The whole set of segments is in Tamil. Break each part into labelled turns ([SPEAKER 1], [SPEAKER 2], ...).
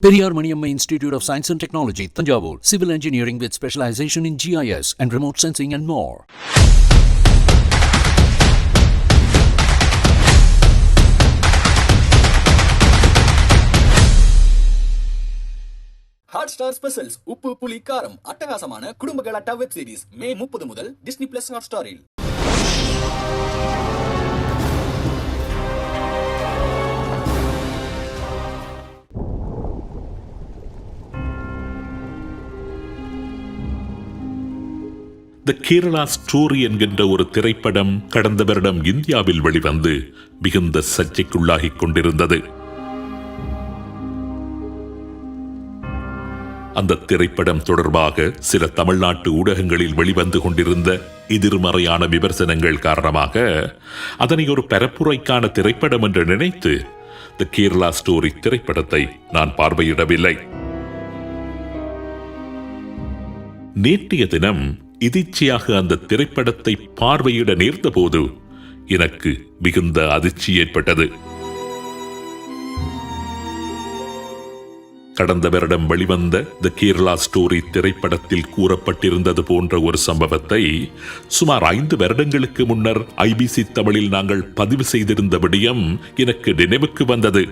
[SPEAKER 1] Periyar Maniamma Institute of Science and Technology, Thanjavur. Civil Engineering with specialization in GIS and remote sensing and more.
[SPEAKER 2] Hotstar Specials உப்பு புளி காரம் அட்டகாசமான குடும்ப கலாட்டா வெப் சீரிஸ் மே 30 முதல் டிஸ்னி பிளஸ் ஹாட்ஸ்டாரில்.
[SPEAKER 3] த கேரளா ஸ்டோரி என்கின்ற ஒரு திரைப்படம் கடந்த வருடம் இந்தியாவில் வெளிவந்து மிகுந்த சர்ச்சைக்குள்ளாகிக் கொண்டிருந்தது. அந்த திரைப்படம் தொடர்பாக சில தமிழ்நாட்டு ஊடகங்களில் வெளிவந்து கொண்டிருந்த எதிர்மறையான விமர்சனங்கள் காரணமாக அதனை ஒரு பரப்புரைக்கான திரைப்படம் என்று நினைத்து த கேரளா ஸ்டோரி திரைப்படத்தை நான் பார்வையிடவில்லை. நேற்றைய தினம் எதிர்ச்சியாக அந்த திரைப்படத்தை பார்வையிட நேர்ந்த போது எனக்கு மிகுந்த அதிர்ச்சி ஏற்பட்டது. கடந்த வருடம் வெளிவந்த த கேரளா ஸ்டோரி திரைப்படத்தில் கூறப்பட்டிருந்தது போன்ற ஒரு சம்பவத்தை சுமார் 5 வருடங்களுக்கு முன்னர் ஐபிசி தமிழில் நாங்கள் பதிவு செய்திருந்த விடயம் எனக்கு நினைவுக்கு வந்தது.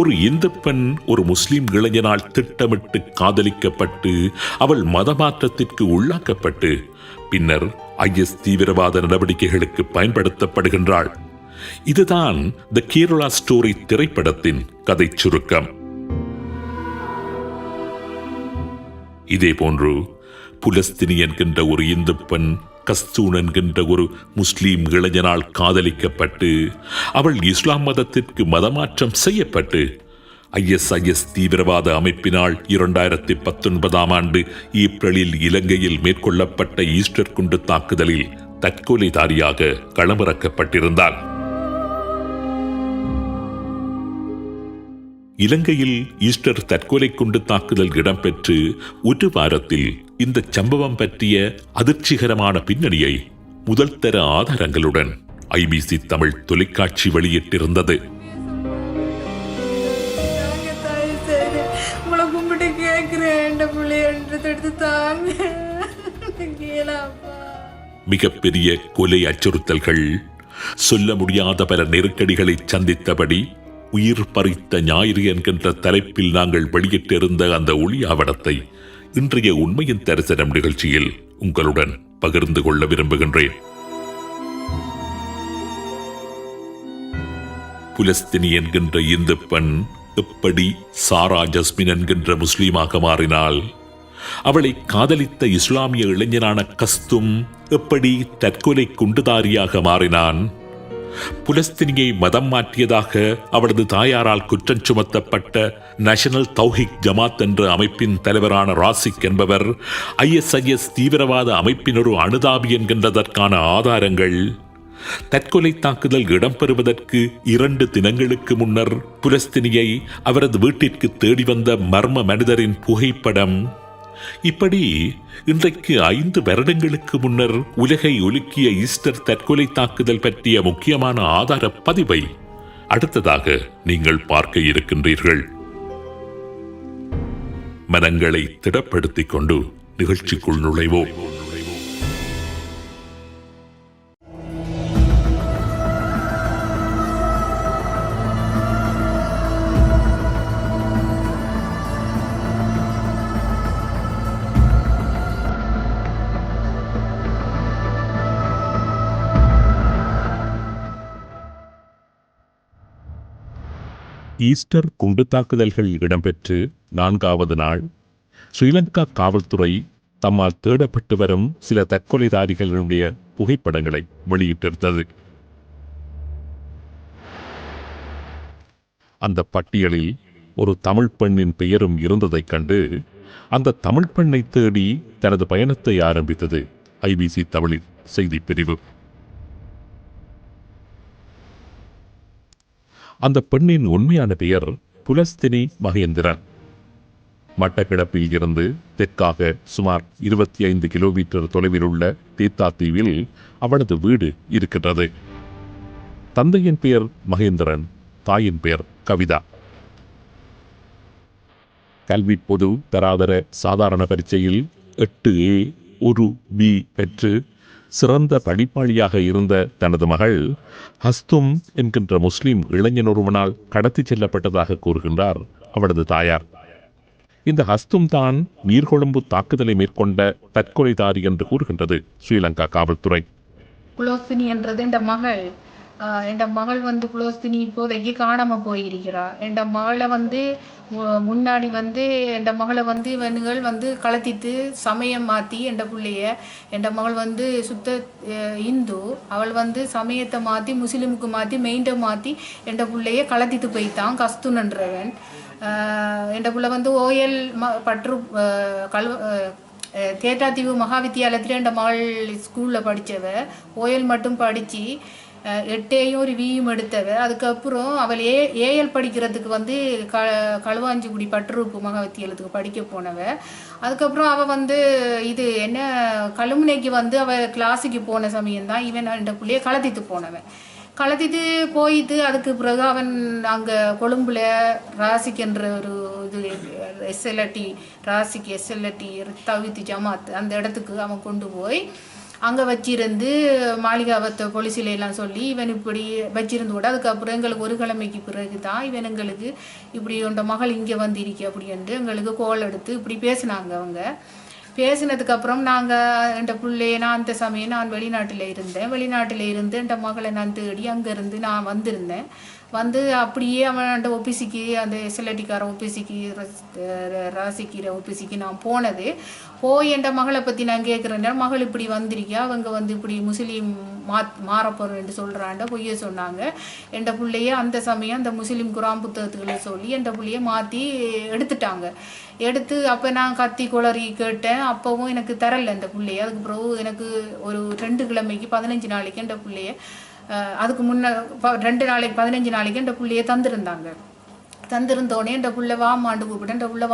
[SPEAKER 3] ஒரு இந்து பெண் ஒரு முஸ்லிம் இளைஞனால் திட்டமிட்டு காதலிக்கப்பட்டு அவள் மதமாற்றத்திற்கு உள்ளாக்கப்பட்டு பின்னர் IS தீவிரவாத நடவடிக்கைகளுக்கு பயன்படுத்தப்படுகின்றாள். இதுதான் த கேரளா ஸ்டோரி திரைப்படத்தின் கதை சுருக்கம். இதேபோன்று புலஸ்தினி என்கின்ற ஒரு இந்து பெண் கஸ்தூன் என்கின்ற ஒரு முஸ்லீம் இளைஞனால் காதலிக்கப்பட்டு அவள் இஸ்லாம் மதத்திற்கு மதமாற்றம் செய்யப்பட்டு IS தீவிரவாத அமைப்பினால் 2019 ஆண்டு ஏப்ரலில் இலங்கையில் மேற்கொள்ளப்பட்ட ஈஸ்டர் குண்டு தாக்குதலில் தற்கொலைதாரியாக களமிறக்கப்பட்டிருந்தார். இலங்கையில் ஈஸ்டர் தற்கொலை குண்டு தாக்குதல் இடம்பெற்று ஒரு வாரத்தில் இந்த சம்பவம் பற்றிய அதிர்ச்சிகரமான பின்னணியை முதல் தர ஆதாரங்களுடன் ஐபிசி தமிழ் தொலைக்காட்சி வெளியிட்டிருந்தது. மிகப்பெரிய கொலை அச்சுறுத்தல்கள், சொல்ல முடியாத பல நெருக்கடிகளை சந்தித்தபடி உயிர் பறித்த ஞாயிறு என்கின்ற தலைப்பில் நாங்கள் வெளியிட்டிருந்த அந்த ஒளி ஆவணத்தை இன்றைய உண்மையின் தரிசனம் நிகழ்ச்சியில் உங்களுடன் பகிர்ந்து கொள்ள விரும்புகின்றேன். புலஸ்தினி என்கின்ற இந்து பெண் எப்படி சாரா ஜஸ்மின் என்கின்ற முஸ்லீமாக மாறினாள்? அவளை காதலித்த இஸ்லாமிய இளைஞனான கஸ்தும் எப்படி தற்கொலை குண்டுதாரியாக மாறினான்? புலஸ்தினியை மதம் மாற்றியதாக அவளது தாயாரால் குற்றம் சுமத்தப்பட்ட நேஷனல் தௌஹிக் ஜமாத் என்ற அமைப்பின் தலைவரான ராசிக் என்பவர் IS தீவிரவாத அமைப்பின் ஒரு அனுதாபி என்கின்றதற்கான ஆதாரங்கள், தற்கொலை தாக்குதல் இடம்பெறுவதற்கு 2 தினங்களுக்கு முன்னர் புலஸ்தினியை அவரது வீட்டிற்கு தேடி வந்த மர்ம மனிதரின் புகைப்படம், இப்படி இன்றைக்கு 5 வருடங்களுக்கு முன்னர் உலகை உலுக்கிய ஈஸ்டர் தற்கொலை தாக்குதல் பற்றிய முக்கியமான ஆதார பதிவை அடுத்ததாக நீங்கள் பார்க்க இருக்கின்றீர்கள். மனங்களை திடப்படுத்திக் கொண்டு நிகழ்ச்சிக்குள் நுழைவோம். ஈஸ்டர் குண்டு தாக்குதல்கள் இடம்பெற்று 4வது நாள் ஸ்ரீலங்கா காவல்துறை தம்மால் தேடப்பட்டு வரும் சில தற்கொலைதாரிகளுடைய புகைப்படங்களை வெளியிட்டிருந்தது. அந்த பட்டியலில் ஒரு தமிழ் பெண்ணின் பெயரும் இருந்ததைக் கண்டு அந்த தமிழ் பெண்ணை தேடி தனது பயணத்தை ஆரம்பித்தது ஐபிசி தமிழின் செய்தி பிரிவு. அந்த பெண்ணின் உண்மையான பெயர் புலஸ்தினி மகேந்திரன். மட்டக்கிடப்பில் இருந்து தெற்காக சுமார் 25 கிலோமீட்டர் தொலைவில் உள்ள தீத்தா தீவில் அவளது வீடு இருக்கின்றது. தந்தையின் பெயர் மகேந்திரன், தாயின் பெயர் கவிதா. கல்வி பொது தராதர சாதாரண பரீட்சையில் 8A 1B பெற்று சிறந்த படிப்பாளியாக இருந்த தனது மகள் ஹஸ்தும் என்கின்ற முஸ்லிம் இளைஞன் ஒருவனால் கடத்திச் செல்லப்பட்டதாக கூறுகின்றார் அவரது தாயார். இந்த ஹஸ்தும் தான் நீர்கொழும்பு தாக்குதலை மேற்கொண்ட தற்கொலைதாரி என்று கூறுகின்றது ஸ்ரீலங்கா காவல்துறை.
[SPEAKER 4] குலோஸ்தினி என்றது என் மகள் வந்து குலோஸ்தினி இப்போதைக்கு காணாமல் போயிருக்கிறாள். என் மகளை முன்னாடி என் மகளை இவனுகள் கலத்திட்டு சமயம் மாற்றி என் மகள் சுத்த இந்து. அவள் சமயத்தை மாற்றி முஸ்லீமுக்கு மாற்றி மெயின்டை மாற்றி என் பிள்ளைய கலத்திட்டு போய்த்தான் கஸ்துன்றவன். என் பிள்ளை ஓயல் பற்று தேட்டாத்தீவு மகாவித்தியாலயத்தில் என் மகள் ஸ்கூலில் படித்தவ. ஓயல் மட்டும் படித்து 8Aயும் ஒரு வியும் எடுத்தவ. அதுக்கப்புறம் அவள் ஏஎல் படிக்கிறதுக்கு களுவாஞ்சிக்குடி பற்றுப்பு மகாவித்தியாலயத்துக்கு படிக்க போனவ. அதுக்கப்புறம் அவள் இது என்ன கழுமுனைக்கு அவள் கிளாஸுக்கு போன சமயம்தான் இவன் என் பிள்ளைய கலத்திட்டு போனவன். கலத்திட்டு போயிட்டு அதுக்கு பிறகு அவன் அங்கே கொழும்புல ராசிக்குன்ற ஒரு இது SLT ராசிக்கு SLT தவித்து ஜமாத் அந்த இடத்துக்கு அவன் கொண்டு போய் அங்கே வச்சிருந்து மாளிகாவத்தை போலீஸில் எல்லாம் சொல்லி இவன் இப்படி வச்சிருந்து கூட அதுக்கப்புறம் எங்களுக்கு ஒரு கிழமைக்கு பிறகு தான் இவன் எங்களுக்கு இப்படி உண்ட மகள் இங்கே வந்திருக்கு அப்படின்ட்டு எங்களுக்கு கோல் எடுத்து இப்படி பேசினாங்க. அவங்க பேசினதுக்கப்புறம் நாங்கள் என் பிள்ளைய நான் அந்த சமயம் நான் வெளிநாட்டில் இருந்து என் மகளை நான் தேடி அங்கேருந்து நான் வந்திருந்தேன். அப்படியே அவன் ஒபிசிக்கு அந்த SLTக்கார ஒபிசிக்கு ராசிக்கிற ஒபிசிக்கு நான் போய் என் மகளை பற்றி நான் கேட்குறேன். மகள் இப்படி வந்திருக்கா, அவங்க இப்படி முஸ்லீம் மாறப்போறேன்னு சொல்கிறாண்ட பொய்ய சொன்னாங்க. என் பிள்ளைய அந்த சமயம் அந்த முஸ்லீம் குரான் புத்தகத்துக்களை சொல்லி என் பிள்ளைய மாற்றி எடுத்துட்டாங்க. அப்போ நான் கத்தி குளறி கேட்டேன். அப்போவும் எனக்கு தரலை அந்த பிள்ளைய. அதுக்கு பிறகு எனக்கு ஒரு 2 கிழமைக்கு 15 நாளைக்கு என் பிள்ளைய அதுக்கு முன்ன 2 நாளைக்கு 15 நாளைக்கு என் பிள்ளைய தந்திருந்தோடனே என் பிள்ளை வாமாண்டு கூப்பிட்டு என் பிள்ளை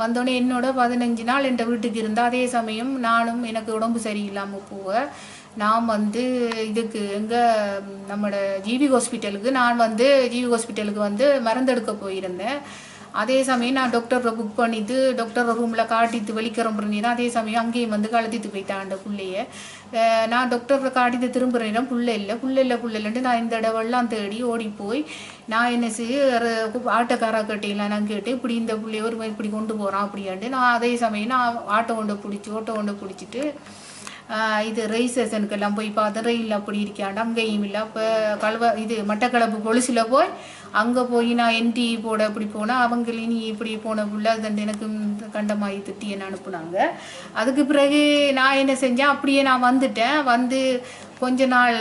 [SPEAKER 4] வந்தோடனே என்னோட 15 நாள் என் வீட்டுக்கு இருந்தால். அதே சமயம் நானும் எனக்கு உடம்பு சரியில்லாமல் போவேன். நான் இதுக்கு நம்மளோட ஜிவி ஹாஸ்பிட்டலுக்கு ஜிவி ஹாஸ்பிட்டலுக்கு மருந்தெடுக்க போயிருந்தேன். அதே சமயம் நான் டாக்டரை புக் பண்ணிட்டு டாக்டர் ரூமில் காட்டிட்டு வெளிக்கிளம்புறேன். அதே சமயம் அங்கேயும் கலத்திட்டு போயிட்டான் அந்த பிள்ளைய. நான் டாக்டரை காட்டிட்டு திரும்புகிறேன். புள்ள இல்லைன்ட்டு நான் இந்த இடவெல்லாம் தேடி ஓடி போய் நான் என்ன ஆட்டோக்காரா கட்டையெல்லாம் நான் கேட்டு இப்படி இந்த பிள்ளைய ஒரு இப்படி கொண்டு போகிறான் அப்படின்ட்டு நான் அதே சமயம் நான் ஆட்டோ கொண்டு பிடிச்சிட்டு இது ரயில் ஸ்டேஷனுக்கெல்லாம் போய் பார்த்தேன். ரயில் அப்படி இருக்காண்டு அங்கேயும் இல்லை. அப்போ மட்டக்களப்பு பொலிசில் போய் அங்கே போய் நான் என்டி போட இப்படி போனால் அவங்களே நீ இப்படி போன புள்ள அது எனக்கு கண்டமாயி திட்டி என்ன அனுப்புனாங்க. அதுக்கு பிறகு நான் என்ன செஞ்சேன், அப்படியே நான் வந்துட்டேன். கொஞ்ச நாள்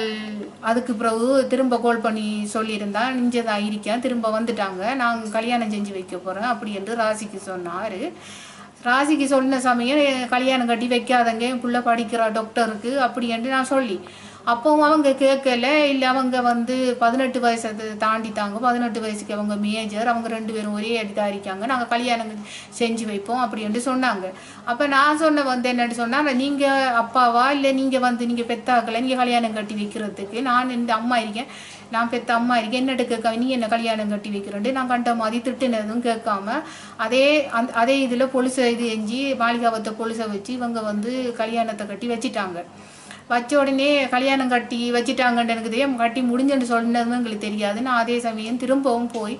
[SPEAKER 4] அதுக்கு பிறகு திரும்ப கால் பண்ணி சொல்லியிருந்தேன், நிஞ்சதான் இருக்கேன், திரும்ப வந்துட்டாங்க, நான் கல்யாணம் செஞ்சு வைக்க போகிறேன் அப்படி என்று ராசிக்கு சொன்னார். ராசிக்கு சொன்ன சமயம் கல்யாணம் கட்டி வைக்காதங்க என் பிள்ளை படிக்கிற டாக்டருக்கு அப்படி என்று நான் சொல்லி அப்போவும் அவங்க கேட்கல. இல்லை அவங்க 18 வயசை தாண்டித்தாங்க. 18 வயசுக்கு அவங்க மேஜர். அவங்க 2 பேரும் ஒரே அடிதான் இருக்காங்க. நாங்கள் கல்யாணம் செஞ்சு வைப்போம் அப்படின்ட்டு சொன்னாங்க. அப்போ நான் சொன்ன என்னன்னு சொன்னால், நீங்கள் அப்பாவா இல்லை நீங்கள் நீங்கள் பெத்தாக்கலை நீங்கள் கல்யாணம் கட்டி வைக்கிறதுக்கு? நான் இந்த அம்மா இருக்கேன், நான் பெத்த அம்மா இருக்கேன், என்னட்டு கேட்க நீ என்ன கல்யாணம் கட்டி வைக்கிறேன்ட்டு நான் கண்ட மாதிரி திட்டுனதும் கேட்காம அதே இதில் பொலிசை எஞ்சி மாளிகாவத்தை பொலிசை வச்சு இவங்க கல்யாணத்தை கட்டி வச்சிட்டாங்க. வச்ச உடனே கல்யாணம் கட்டி வச்சிட்டாங்கன்னு எனக்கு தெரியும். கட்டி முடிஞ்சுன்னு சொன்னதும் எங்களுக்கு தெரியாது. நான் அதே சமயம் திரும்பவும் போய்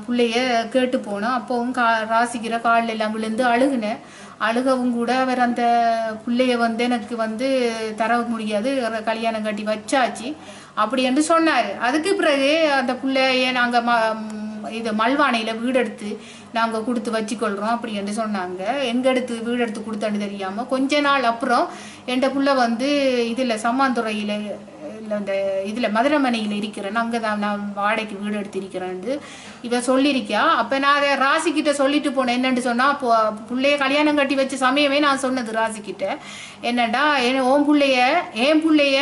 [SPEAKER 4] பிள்ளைய கேட்டு போனோம். அப்போவும் ராசிக்கிற காலில் எல்லாம் விழுந்து அழுகவும் கூட அவர் அந்த பிள்ளைய எனக்கு தர முடியாது, கல்யாணம் கட்டி வச்சாச்சு அப்படி என்று சொன்னார். அதுக்கு பிறகு அந்த பிள்ளைய நாங்கள் இது மல்வானையில் வீடெடுத்து நாங்கள் கொடுத்து வச்சுக்கொள்கிறோம் அப்படி என்று சொன்னாங்க. எங்கே எடுத்து வீடெடுத்து கொடுத்தான்னு தெரியாமல் கொஞ்ச நாள் அப்புறம் என் பிள்ளை இதில் சம்மாந்துறையில் இல்லை இந்த இதில் மதுரமனையில் இருக்கிறேன், அங்கே தான் நான் வாடகைக்கு வீடு எடுத்திருக்கிறேன்னு இவன் சொல்லியிருக்கா. அப்போ நான் அதை ராசிக்கிட்ட சொல்லிட்டு போனேன். என்னென்னு சொன்னால், அப்போ பிள்ளைய கல்யாணம் கட்டி வச்ச சமயமே நான் சொன்னது ராசிக்கிட்ட, என்னடா என் பிள்ளைய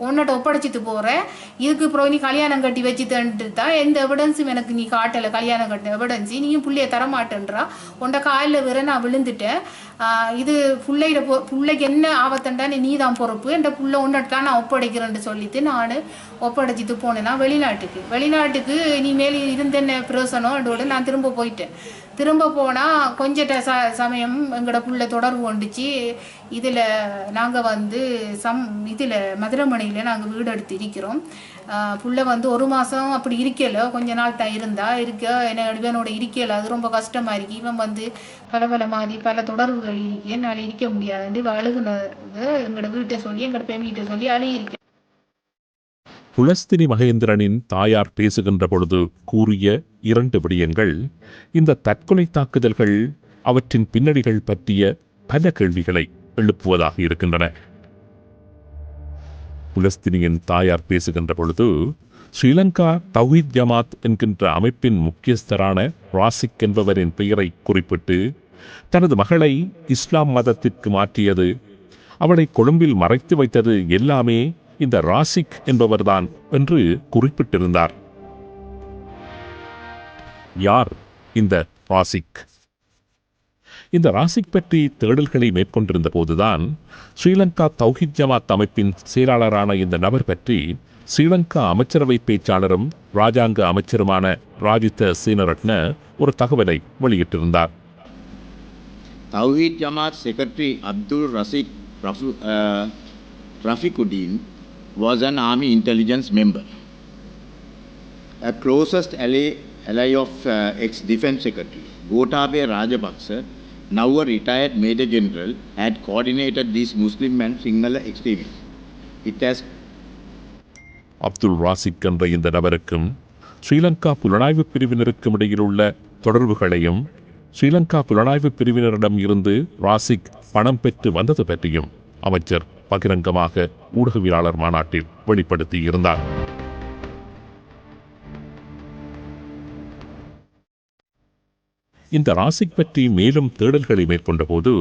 [SPEAKER 4] உன்னிட்ட ஒப்படைச்சிட்டு போகிறேன், இதுக்கு அப்புறம் நீ கல்யாணம் கட்டி வச்சுட்டு தான் எந்த எவிடன்ஸும் எனக்கு நீ காட்டலை, கல்யாணம் கட்டின எவிடன்ஸு நீயும் பிள்ளைய தரமாட்டேன்றா, உன்ட காலில் வேற நான் விழுந்துட்டேன், இது பிள்ளைக்கு என்ன ஆபத்தண்டான்னு நீ தான் பொறுப்பு, என் புள்ள உன்னிட்ட தான் நான் ஒப்படைக்கிறேன்னு சொல்லிட்டு நான் ஒப்படைச்சிட்டு போனேன்னா வெளிநாட்டுக்கு நீ மேலே இருந்த என்ன பிரயோசனம் நான் திரும்ப போயிட்டேன். திரும்ப போனால் கொஞ்ச சமயம் எங்களோட புள்ள தொடர்பு கொண்டுச்சு. இதில் நாங்கள் வந்து இதில் மதுரமணியில் நாங்கள் வீடு எடுத்து இருக்கிறோம். புள்ள வந்து 1 மாதம் அப்படி இருக்கல, கொஞ்ச நாள் தான் இவனோட இருக்கல, அது ரொம்ப கஷ்டமாக இருக்கு. இவன் வந்து பல மாதிரி பல தொடர்புகள் இருக்கு, என்னால் இருக்க முடியாதுன்னு அழுகுனது எங்களோட வீட்டை சொல்லி எங்களோட பெண்கிட்ட சொல்லி அழுகியிருக்கேன்.
[SPEAKER 3] புலஸ்தினி மகேந்திரனின் தாயார் பேசுகின்ற பொழுது கூறிய 2 விடயங்கள் இந்த தற்கொலை தாக்குதல்கள் அவற்றின் பின்னணிகள் பற்றிய பல கேள்விகளை எழுப்புவதாக இருக்கின்றன. புலஸ்தினியின் தாயார் பேசுகின்ற பொழுது ஸ்ரீலங்கா தௌஹீத் ஜமாத் என்கின்ற அமைப்பின் முக்கியஸ்தரான ராசிக் என்பவரின் பெயரை குறிப்பிட்டு தனது மகளை இஸ்லாம் மதத்திற்கு மாற்றியது, அவளை கொழும்பில் மறைத்து வைத்தது எல்லாமே இந்த ராசிக் என்பவர்தான் என்று குறிப்பிட்டிருந்தார். யார் இந்த ராசிக்? இந்த ராசிக் பற்றி தேடல்களை மேற்கொண்டிருந்த போதுதான் ஸ்ரீலங்கா தௌஹீத் ஜமாத் அமைப்பின் செயலாளரான இந்த நபர் பற்றி ஸ்ரீலங்கா அமைச்சரவை பேச்சாளரும் ராஜாங்க அமைச்சருமான ராஜித சீனரட்ன ஒரு தகவலை வெளியிட்டிருந்தார்.
[SPEAKER 5] Thowheed Jamath secretary Abdul Rasheek Rafiquddin was an army intelligence member. A closest ally of ex-defense secretary Gotabaya Rajapaksa, now a retired major general, had coordinated these Muslim and Sinhala extremists. It has
[SPEAKER 3] Abdul Rasik என்ற இந்த நபருக்கும் ஸ்ரீலங்கா புலனாய்வு பிரிவினருக்கும் இடையில் உள்ள தொடர்புகளையும் ஸ்ரீலங்கா புலனாய்வு பிரிவினரிடம் இருந்து ராசிக் பணம் பெற்று வந்தது பற்றியும் அமைச்சர் பகிரங்கமாக ஊடகவியலாளர் மாநாட்டில் வெளிப்படுத்தி இருந்தார். இந்த ராசிக் பற்றி மேலும் தேடல்களை மேற்கொண்ட போது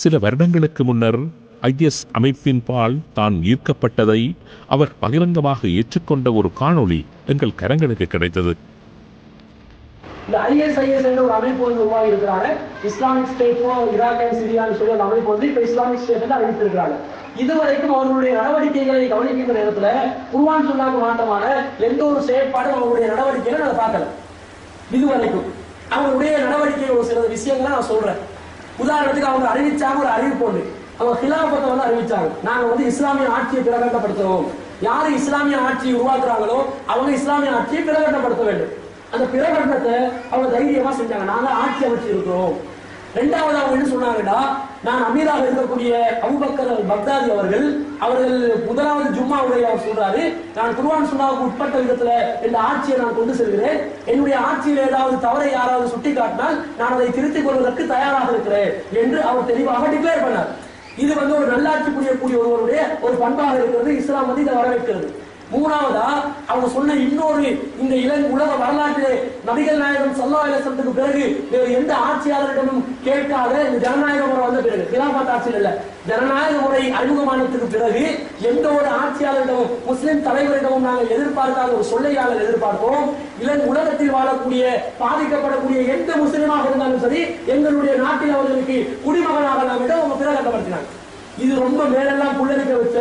[SPEAKER 3] சில வருடங்களுக்கு முன்னர் IS அமைப்பின் பால் தான் ஈர்க்கப்பட்டதை அவர் பகிரங்கமாக ஏற்றுக்கொண்ட ஒரு காணொளி எங்கள் கரங்களுக்கு கிடைத்தது.
[SPEAKER 6] இந்த ISIS என்ற ஒரு அமைப்பு வந்து உருவாகி இருக்கிறாங்க. இஸ்லாமிக் ஸ்டேட்டோ ஈராக் அண்ட் சிரியான்னு சொல்லி அந்த அமைப்பு வந்து இப்போ இஸ்லாமிக் ஸ்டேட் அறிவித்திருக்கிறாங்க. இதுவரைக்கும் அவர்களுடைய நடவடிக்கைகளை கவனிக்கின்ற நேரத்தில் குர்ஆன் சுன்னாக்கு மாற்றமான எந்த ஒரு செயற்பாடும் அவருடைய நடவடிக்கைகளை நான் பார்க்கல. இதுவரைக்கும் அவங்களுடைய நடவடிக்கை ஒரு சில விஷயங்களை நான் சொல்றேன். உதாரணத்துக்கு அவங்க அறிவிச்சாங்க ஒரு அறிவிப்பு ஒன்று, அவங்க ஹிலாபத்தை வந்து அறிவிச்சாங்க, நாங்க வந்து இஸ்லாமிய ஆட்சியை பிரகடனப்படுத்துறோம். யாரு இஸ்லாமிய ஆட்சியை உருவாக்குறாங்களோ அவங்க இஸ்லாமிய ஆட்சியை பிரகடனப்படுத்த வேண்டும். அந்த பிரகடனத்தை அவங்க தைரியமா செஞ்சாங்க, நாங்க ஆட்சி அமைச்சு இருக்கிறோம். 2வது அவங்க என்ன சொன்னாங்கன்னா, நான் அமீராக இருக்கக்கூடிய அபூபக்கர் பக்தாதி அவர்கள் 1வது ஜும்மாவுடைய அவர் சொல்றாரு, நான் குர்ஆன் சுன்னாவுக்கு உட்பட்ட விதத்துல இந்த ஆட்சியை நான் கொண்டு செல்கிறேன். என்னுடைய ஆட்சியில் ஏதாவது தவறை யாராவது சுட்டி காட்டினால் நான் அதை திருத்திக் கொள்வதற்கு தயாராக இருக்கிறேன் என்று அவர் தெளிவாக டிக்ளேர் பண்ணார். இது வந்து ஒரு நல்லாட்சி புரியக்கூடிய ஒருவருடைய ஒரு பண்பாக இருக்கிறது. இஸ்லாம் வந்து இதை வரவேற்கிறது. 3வதா அவங்க சொன்ன இன்னொரு, இந்த உலக வரலாற்றிலே நபிகள் நாயகம் ஸல்லல்லாஹு அலைஹி வஸல்லத்துக்கு பிறகு வேறு எந்த ஆட்சியாளரிடமும் கேட்காத இந்த ஜனநாயக முறை வந்த பிறகு, கிலாஃபத் ஆட்சியில் இல்ல, ஜனநாயக முறை அறிமுகமானதுக்கு பிறகு எந்த ஒரு ஆட்சியாளரிடமும் முஸ்லிம் தலைவரிடமும் நாங்கள் எதிர்பார்க்காத ஒரு சொல்லை நாங்கள் எதிர்பார்ப்போம். உலகத்தில் வாழக்கூடிய பாதிக்கப்படக்கூடிய எந்த முஸ்லிமாக இருந்தாலும் சரி, எங்களுடைய நாட்டில் அவர்களுக்கு குடிமகனாக நாம் இடம் அவங்க பிரகடனப்படுத்தினாங்க. இது ரொம்ப மேலெல்லாம் புள்ளரிக்க வச்ச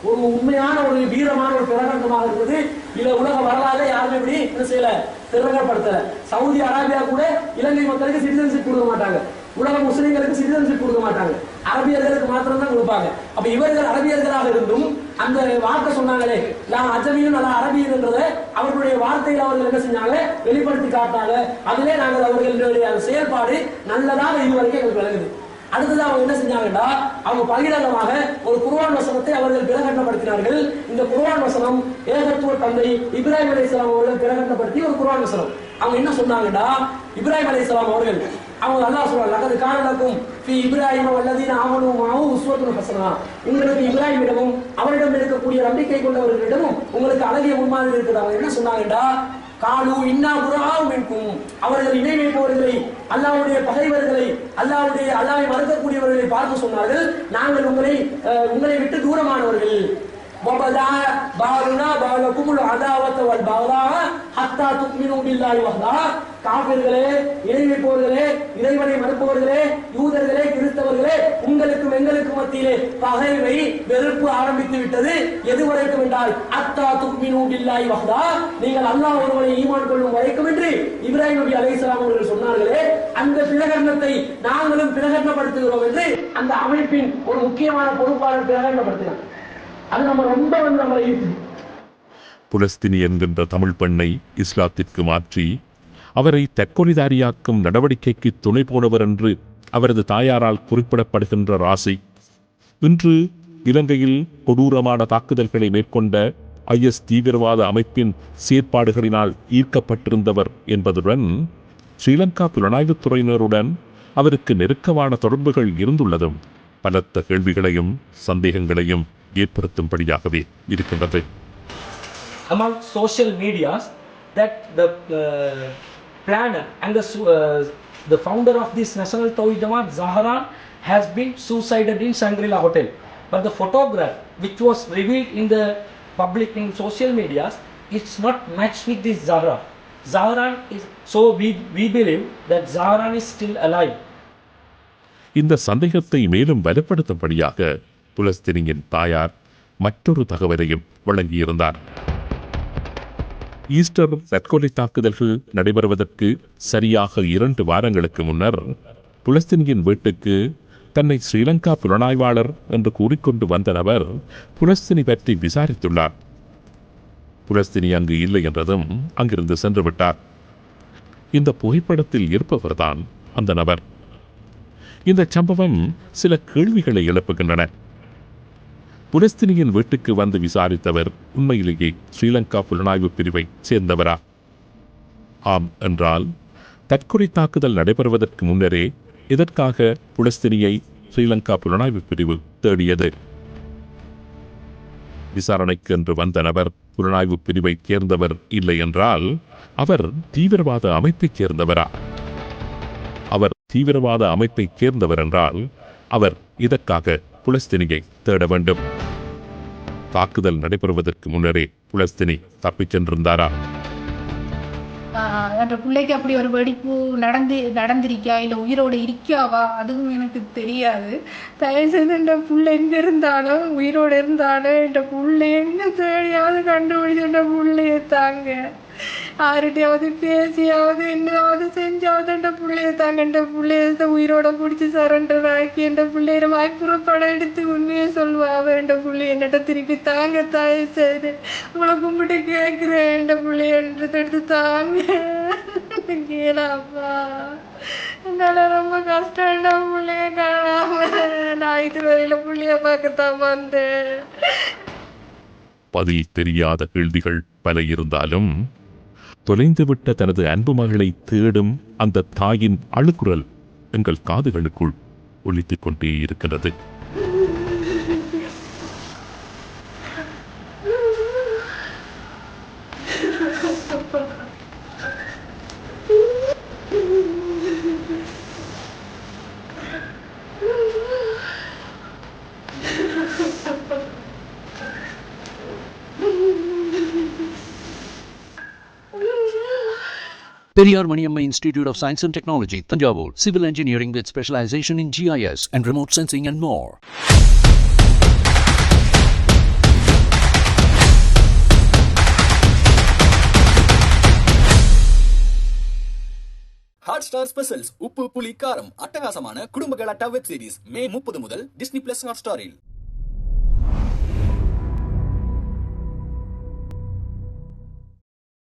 [SPEAKER 6] ஒரு உண்மையான ஒரு வீரமான ஒரு பிரகடனமாக இருக்குது. இத உலக வரலாறு யாருமே இப்படி என்ன செய்யல, பிரகடனப்படுத்தல. சவுதி அரேபியா கூட இலங்கை மக்களுக்கு சிட்டிசன்ஷிப் கொடுக்க மாட்டாங்க, உலக முஸ்லிம்களுக்கு சிட்டிசன்ஷிப் கொடுக்க மாட்டாங்க, அரபியர்களுக்கு மாத்திரம் தான் கொடுப்பாங்க. அப்ப இவர்கள் அரபியர்களாக இருந்தும் அந்த வார்த்தை சொன்னாங்களே, நான் அஜமியும் நல்லா அரபியன்றத அவர்களுடைய வார்த்தையில் அவர்கள் என்ன செஞ்சாங்க, வெளிப்படுத்தி காட்டினாங்க. அதிலே நாங்கள் அவர்களுடைய செயல்பாடு நல்லதாக இதுவரைக்கும் எங்களுக்கு விளங்குது. அடுத்தது அவங்க என்ன செஞ்சாங்கன்னா, அவங்க பகிரங்கமாக ஒரு குர்ஆன் வசனத்தை அவர்கள் பிரகடனப்படுத்தினார்கள். இந்த குர்ஆன் வசனம் ஏகத்துவ தந்தை இப்ராஹிம் அலைஹிஸ்ஸலாம் அவர்கள் பிரகடனப்படுத்திய ஒரு குர்ஆன் வசனம். அவங்க என்ன சொன்னாங்கன்னா, இப்ராஹிம் அலைஹிஸ்ஸலாம் அவர்கள் அவங்க அல்லாஹ் சொல்றாங்க, லகத் கான லக்கும் ஃபீ இப்ராஹிம வல்லதீன ஆமனூ மஅஹு உஸ்வத்துன் ஹஸனா, உங்களுக்கு இப்ராஹிமிடமும் அவரிடம் இருக்கக்கூடிய நம்பிக்கை கொண்டவர்களிடமும் உங்களுக்கு அழகிய முன்மாதிரி இருக்குது. அவங்க என்ன சொன்னாங்கன்னா, காலு இன்னா புராஉ மின்கும், அவர்கள் இணை வைப்பவர்களை, அல்லாஹ்வுடைய பகைவர்களை, அல்லாஹ்வை மறுக்கக்கூடியவர்களை பார்த்து சொன்னார்கள், நாங்கள் உங்களை விட்டு தூரமானவர்கள். وَبَدَأَ بَعْضُنَا بَعْضَكُمُ الْعَدَاوَةَ وَالْبَغْضَاءَ حَتَّى تُؤْمِنُوا بِاللَّهِ وَحْدَهُ. காபிர்களே, இணை வைப்பவர்களே, இறைவனை மறுப்பவர்களே, யூதர்களே, கிறிஸ்தவர்களே, உங்களுக்கும் எங்களுக்கும் மத்தியிலே பகைமை, வெறுப்பு ஆரம்பித்து விட்டது. எதுவரைக்கும் என்றால் அத்தா துக்மினு பில்லாஹி வஹ்தா, நீங்கள் அல்லாஹ் ஒருவனை ஈமான் கொள்ளும் வரைக்கும் என்று இப்ராஹிம் நபி அலைஹிஸ்ஸலாம் அவர்கள் சொன்னார்களே, அந்த பிரகடனத்தை நாங்களும் பிரகடனப்படுத்துகிறோம் என்று அந்த அமைப்பின் ஒரு முக்கியமான பொறுப்பாளர் பிரகடனப்படுத்தினார். அது நம்ம ரொம்ப நம்மளை ஈர்த்தது.
[SPEAKER 3] புலஸ்தினி என்கின்ற தமிழ் பெண்ணை இஸ்லாத்திற்கு மாற்றி அவரை தற்கொலைதாரியாக்கும் நடவடிக்கைக்கு துணை போனவர் என்று அவரது தாயாரால் குறிப்பிடப்படுகின்ற ராசி இன்று இலங்கையில் கொடூரமான தாக்குதல்களை மேற்கொண்ட IS தீவிரவாத அமைப்பின் செயற்பாடுகளினால் ஈர்க்கப்பட்டிருந்தவர் என்பதுடன் ஸ்ரீலங்கா புலனாய்வுத் துறையினருடன் அவருக்கு நெருக்கமான தொடர்புகள் இருந்துள்ளதும் பலத்த கேள்விகளையும் சந்தேகங்களையும் ஏற்படுத்தும்படியாகவே இருக்கின்றது.
[SPEAKER 6] Among social medias that the planner and the founder of this National Tawhid Jamaat, Zahran, has been suicided in Shangri-La Hotel. But the photograph which was revealed in the public in social medias, it's not matched with this Zahran. Zahran is, so we believe that Zahran is still alive.
[SPEAKER 3] இந்த சந்தேகத்தை மேலும் பலப்படுத்தும்படியாக புலஸ்தினியின் தாயார் மற்றொரு தகவலையும் வழங்கியிருந்தார். ஈஸ்டர் தற்கொலை தாக்குதல்கள் நடைபெறுவதற்கு சரியாக 2 வாரங்களுக்கு முன்னர் புலஸ்தினியின் வீட்டுக்கு தன்னை ஸ்ரீலங்கா புலனாய்வாளர் என்று கூறிக்கொண்டு வந்த நபர் புலஸ்தினி பற்றி விசாரித்துள்ளார். புலஸ்தினி அங்கு இல்லை என்றதும் அங்கிருந்து சென்று விட்டார். இந்த புகைப்படத்தில் இருப்பவர்தான் அந்த நபர். இந்த சம்பவம் சில கேள்விகளை எழுப்புகின்றன. புலஸ்தினியின் வீட்டுக்கு வந்து விசாரித்தவர் உண்மையிலேயே ஸ்ரீலங்கா புலனாய்வு பிரிவை சேர்ந்தவரா? ஆம் என்றால் தற்கொலை தாக்குதல் நடைபெறுவதற்கு முன்னரே எதற்காக புலஸ்தினியை ஸ்ரீலங்கா புலனாய்வு பிரிவு தேடியது? விசாரணைக்கு என்று வந்த நபர் புலனாய்வு பிரிவை சேர்ந்தவர் இல்லை என்றால் அவர் தீவிரவாத அமைப்பைச் சேர்ந்தவரா? அவர் தீவிரவாத அமைப்பைச் சேர்ந்தவர் என்றால் அவர் இதற்காக புலஸ்தினியை தேட வேண்டும். தாக்குதல் நடைபெறுவதற்கு முன்னரே புலஸ்தினி தப்பிச் சென்றிருந்தாரா?
[SPEAKER 4] அந்த பிள்ளைக்கு அப்படி ஒரு வெடிப்பு நடந்திருக்கா இல்லை உயிரோடு இருக்காவா அதுவும் எனக்கு தெரியாது. தயவுசெய்து இந்த பிள்ளை எங்கே இருந்தாலும் உயிரோடு இருந்தாலும் இந்த பிள்ளை எங்கே தேடியாவது கண்டுபிடிச்சு இந்த பிள்ளையை தாங்க. யார்கிட்டையாவது பேசியாவது என்னாவது செஞ்சாவது என்ற பிள்ளையை தாங்க. இந்த பிள்ளைய உயிரோட பிடிச்சி சரண்டர் ஆக்கி என்ற பிள்ளைய வாய்ப்புறப்படம் எடுத்து உண்மையை சொல்லுவாங்க. என்ற பிள்ளை என்னட்ட திருப்பி தாங்க. தாய் சரி உங்களை கும்பிட்டு கேட்குறேன். என்ற பிள்ளையன்றதை எடுத்து தாங்க கேளாப்பா. என்னால் ரொம்ப கஷ்டம். பிள்ளைய காணாம நான் இதுவரையில பிள்ளைய பார்க்கத்தான் வந்தேன்.
[SPEAKER 3] பதில் தெரியாத கேள்விகள் பல இருந்தாலும் தொலைந்துவிட்ட தனது அன்பு மகளை தேடும் அந்த தாயின் அழுக்குரல் எங்கள் காதுகளுக்குள் ஒலித்துக் கொண்டே இருக்கிறது.
[SPEAKER 1] Periyar Maniamma Institute of Science and Technology, Tanjavur. Civil engineering with specialization in GIS and remote sensing and more.
[SPEAKER 2] Hotstar specials உப்பு புளி காரம் அட்டகாசமான குடும்ப கலாட்டா வெப் சீரிஸ் மே 30 முதல் டிஸ்னி பிளஸ் ஹாட்ஸ்டாரில்.